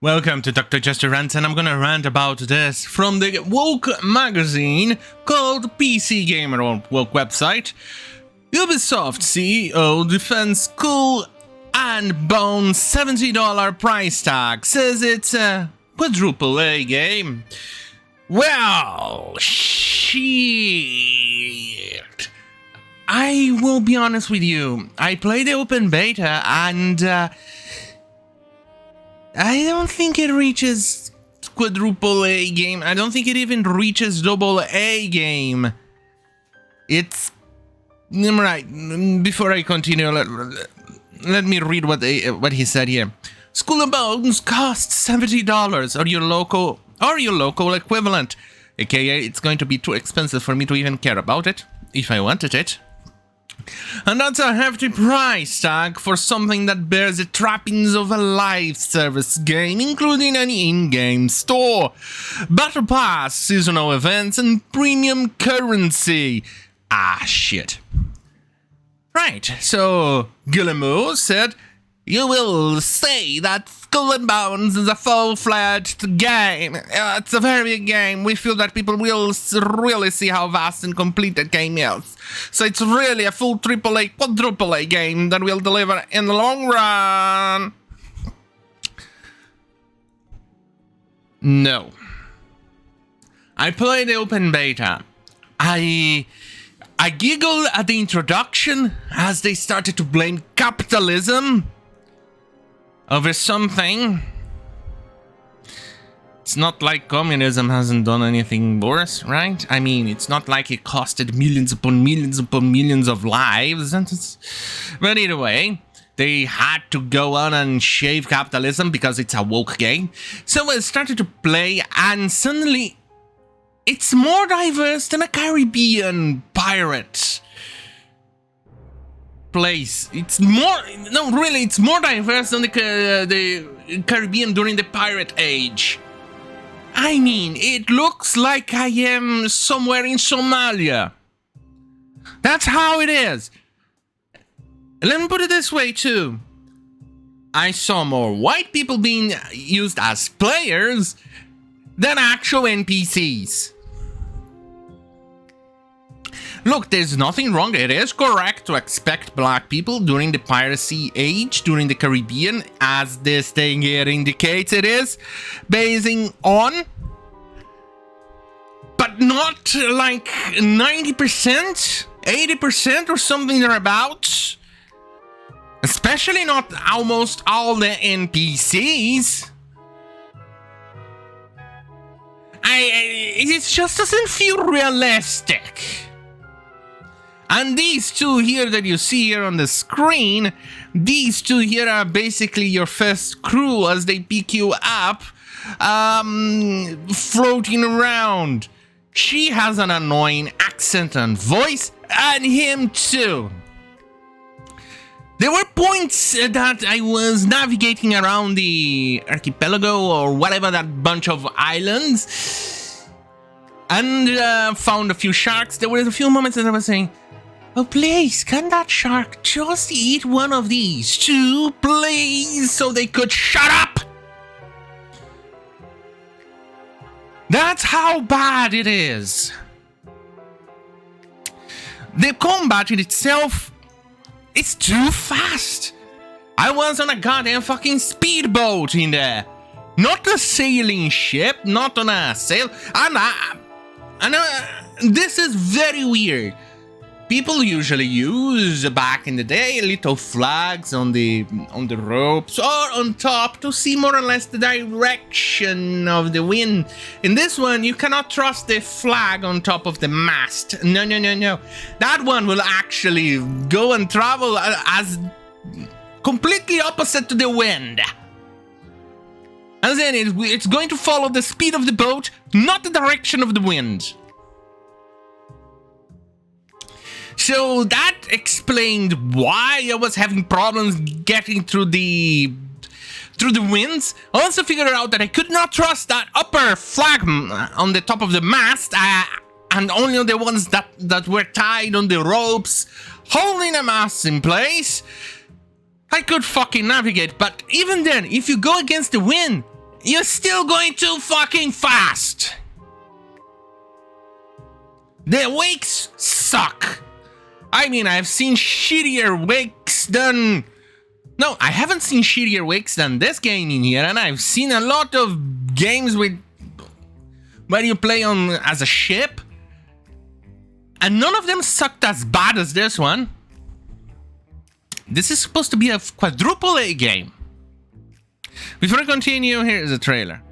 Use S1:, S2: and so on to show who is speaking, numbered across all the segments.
S1: Welcome to Dr. Jester Rants, and I'm gonna rant about this from the woke magazine called PC Gamer on woke website. Ubisoft CEO defends Skull and Bones $70 price tag, says it's a quadruple-A game. Well, shit. I will be honest with you, I played the open beta and I don't think it reaches quadruple-A game. I don't think it even reaches double-A game. It's... Right, before I continue, let me read what he said here. Skull and Bones costs $70 or your local equivalent. AKA, it's going to be too expensive for me to even care about it, if I wanted it. And that's a hefty price tag for something that bears the trappings of a live service game, including an in-game store, battle pass, seasonal events, and premium currency. Ah, shit. Right, so Guillemot said, "You will say that Skull and Bones is a full-fledged game. It's a very big game. We feel that people will really see how vast and complete that game is. So it's really a full triple-A, quadruple-A game that will deliver in the long run." No. I played the open beta. I giggled at the introduction as they started to blame capitalism over something. It's not like communism hasn't done anything worse, right? I mean, it's not like it costed millions upon millions upon millions of lives. But either way, they had to go on and shave capitalism because it's a woke game. So I started to play, and suddenly it's more diverse than a Caribbean pirate place. It's more, no, really, it's more diverse than the Caribbean during the pirate age. I mean, it looks like I am somewhere in Somalia. That's how it is. Let me put it this way too. I saw more white people being used as players than actual NPCs. Look, there's nothing wrong. It is correct to expect black people during the piracy age, during the Caribbean, as this thing here indicates it is, basing on, but not like 90%, 80% or something thereabouts. Especially not almost all the NPCs. It just doesn't feel realistic. And these two here that you see here on the screen, these two here are basically your first crew as they pick you up, floating around. She has an annoying accent and voice, and him too. There were points that I was navigating around the archipelago or whatever, that bunch of islands, and found a few sharks. There were a few moments that I was saying, "Oh, please, can that shark just eat one of these two, please, so they could shut up?" That's how bad it is. The combat in itself, it's too fast. I was on a goddamn fucking speedboat in there. Not a sailing ship, not on a sail. And this is very weird. People usually use, back in the day, little flags on the ropes or on top to see more or less the direction of the wind. In this one, you cannot trust the flag on top of the mast. No, no, no, no. That one will actually go and travel as completely opposite to the wind. As in, it's going to follow the speed of the boat, not the direction of the wind. So that explained why I was having problems getting through the winds. I also figured out that I could not trust that upper flag on the top of the mast, and only the ones that were tied on the ropes, holding the mast in place. I could fucking navigate, but even then, if you go against the wind, You're still going too fucking fast. The wakes suck. I mean, I've seen shittier wakes than... No, I haven't seen shittier wakes than this game in here, and I've seen a lot of games with... where you play on as a ship, and none of them sucked as bad as this one. This is supposed to be a quadruple-a game. Before I continue, here's the trailer.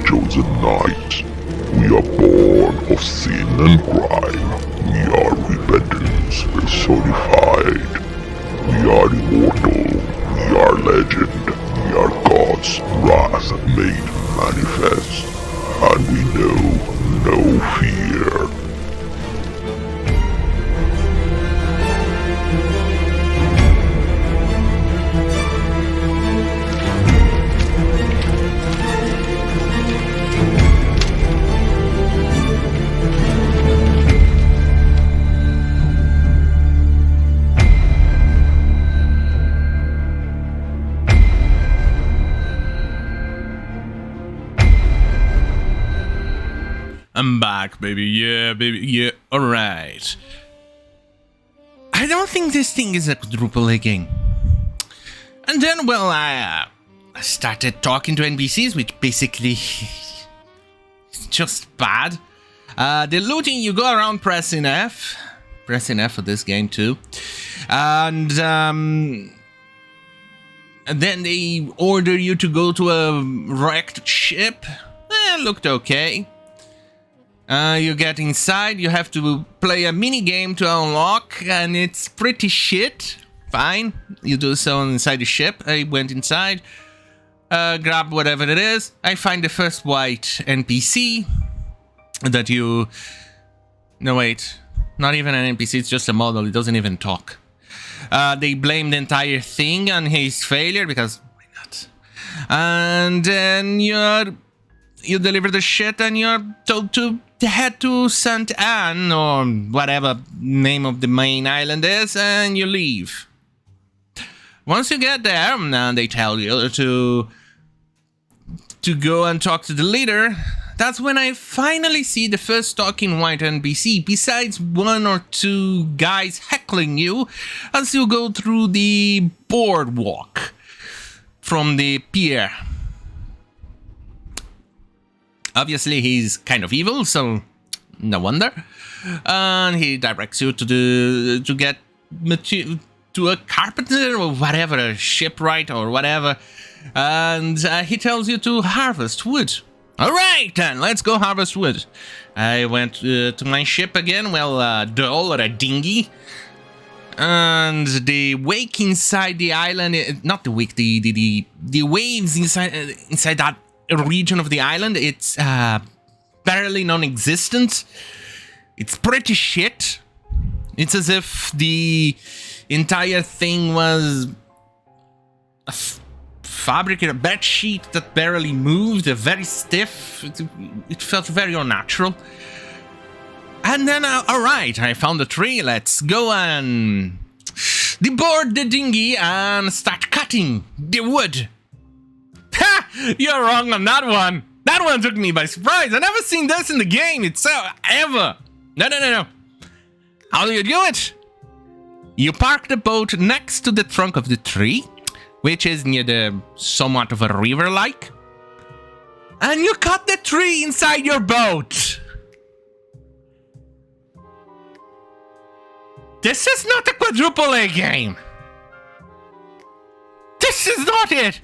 S2: Chosen knight. We are born of sin and crime. We are repentance personified. We are immortal. We are legend. We are God's wrath made manifest. And we know no fear.
S1: I'm back, baby. Yeah, baby. Yeah. All right. I don't think this thing is a quadruple-a game. And then, well, I started talking to NPCs, which basically is just bad. The looting, you go around pressing F. Pressing F for this game, too. And then they order you to go to a wrecked ship. Looked okay. You get inside, you have to play a mini game to unlock, and it's pretty shit. Fine, you do so inside the ship. I went inside, grab whatever it is. I find the first white NPC that you... No, wait, not even an NPC, it's just a model, it doesn't even talk. They blame the entire thing on his failure, because why not? And then you deliver the shit and you're told to head to St. Anne, or whatever name of the main island is, and you leave. Once you get there, and they tell you to go and talk to the leader, that's when I finally see the first talking white NPC, besides one or two guys heckling you as you go through the boardwalk from the pier. Obviously, he's kind of evil, so no wonder. And he directs you to get to a carpenter or whatever, a shipwright or whatever. And he tells you to harvest wood. All right, then, let's go harvest wood. I went to my ship again, well, a doll or a dinghy. And the wake inside the island, not the wake, the waves inside that region of the island, it's barely non-existent. It's pretty shit. It's as if the entire thing was a fabricated bed sheet that barely moved, very stiff. It felt very unnatural. And then, alright, I found a tree. Let's go and deboard the dinghy and start cutting the wood. Ha! You're wrong on that one. That one took me by surprise. I've never seen this in the game itself, ever. No. How do you do it? You park the boat next to the trunk of the tree, which is near the somewhat of a river-like, and you cut the tree inside your boat. This is not a quadruple-a game. This is not it.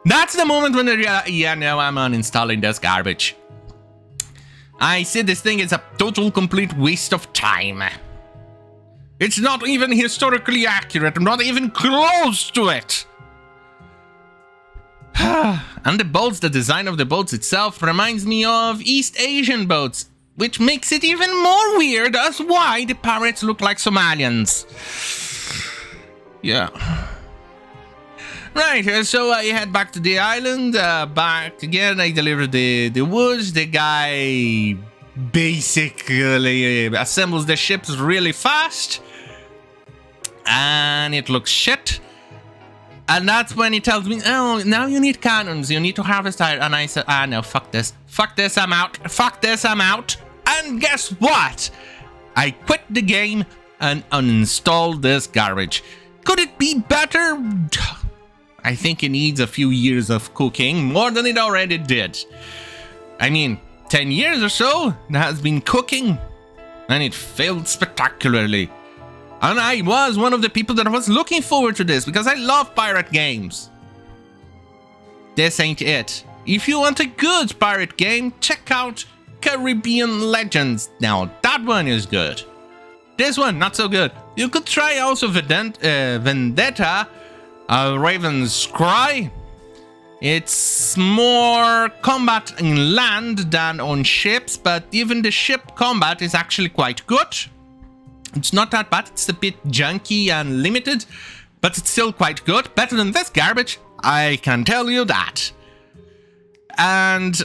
S1: That's the moment when yeah, no, I'm uninstalling this garbage. I say this thing is a total complete waste of time. It's not even historically accurate, not even close to it. And the boats, the design of the boats itself reminds me of East Asian boats, which makes it even more weird as why the pirates look like Somalians. Yeah. Right, so I head back to the island, back again, I deliver the woods, the guy basically assembles the ships really fast, and it looks shit. And that's when he tells me, oh, now you need cannons, you need to harvest iron. And I said, no, fuck this, I'm out, and guess what? I quit the game and uninstalled this garbage. Could it be better? I think it needs a few years of cooking, more than it already did. I mean, 10 years or so it has been cooking, and it failed spectacularly. And I was one of the people that was looking forward to this, because I love pirate games. This ain't it. If you want a good pirate game, check out Caribbean Legends. Now, that one is good. This one, not so good. You could try also Vendetta, Raven's Cry. It's more combat in land than on ships, but even the ship combat is actually quite good. It's not that bad, it's a bit junky and limited, but it's still quite good. Better than this garbage, I can tell you that. And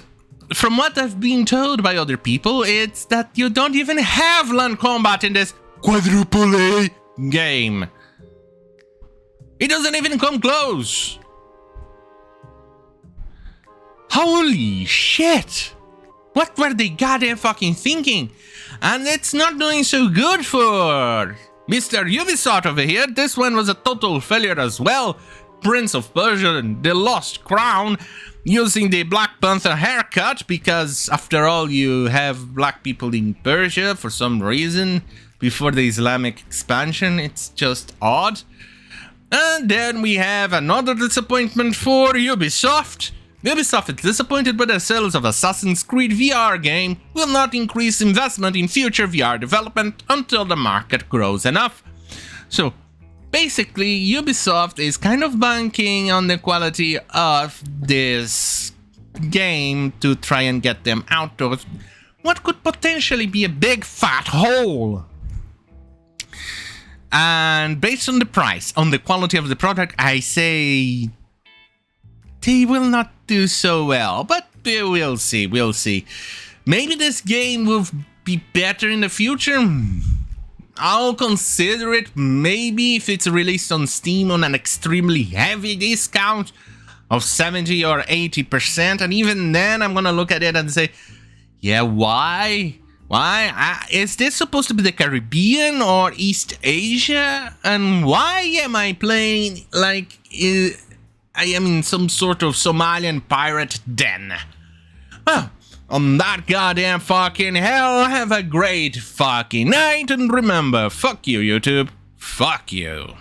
S1: from what I've been told by other people, it's that you don't even have land combat in this quadruple-a game. It doesn't even come close. Holy shit. What were they goddamn fucking thinking? And it's not doing so good for Mr. Ubisoft over here. This one was a total failure as well. Prince of Persia and the Lost Crown, using the Black Panther haircut, because after all you have black people in Persia for some reason before the Islamic expansion. It's just odd. And then we have another disappointment for Ubisoft. Ubisoft is disappointed by the sales of Assassin's Creed VR game, will not increase investment in future VR development until the market grows enough. So basically Ubisoft is kind of banking on the quality of this game to try and get them out of what could potentially be a big fat hole. And based on the price, on the quality of the product, I say they will not do so well, but we'll see, we'll see. Maybe this game will be better in the future. I'll consider it, maybe if it's released on Steam on an extremely heavy discount of 70 or 80%, and even then I'm gonna look at it and say, yeah, why? Is this supposed to be the Caribbean or East Asia? And why am I playing like I am in some sort of Somalian pirate den? Well, on that goddamn fucking hell, have a great fucking night, and remember, fuck you, YouTube. Fuck you.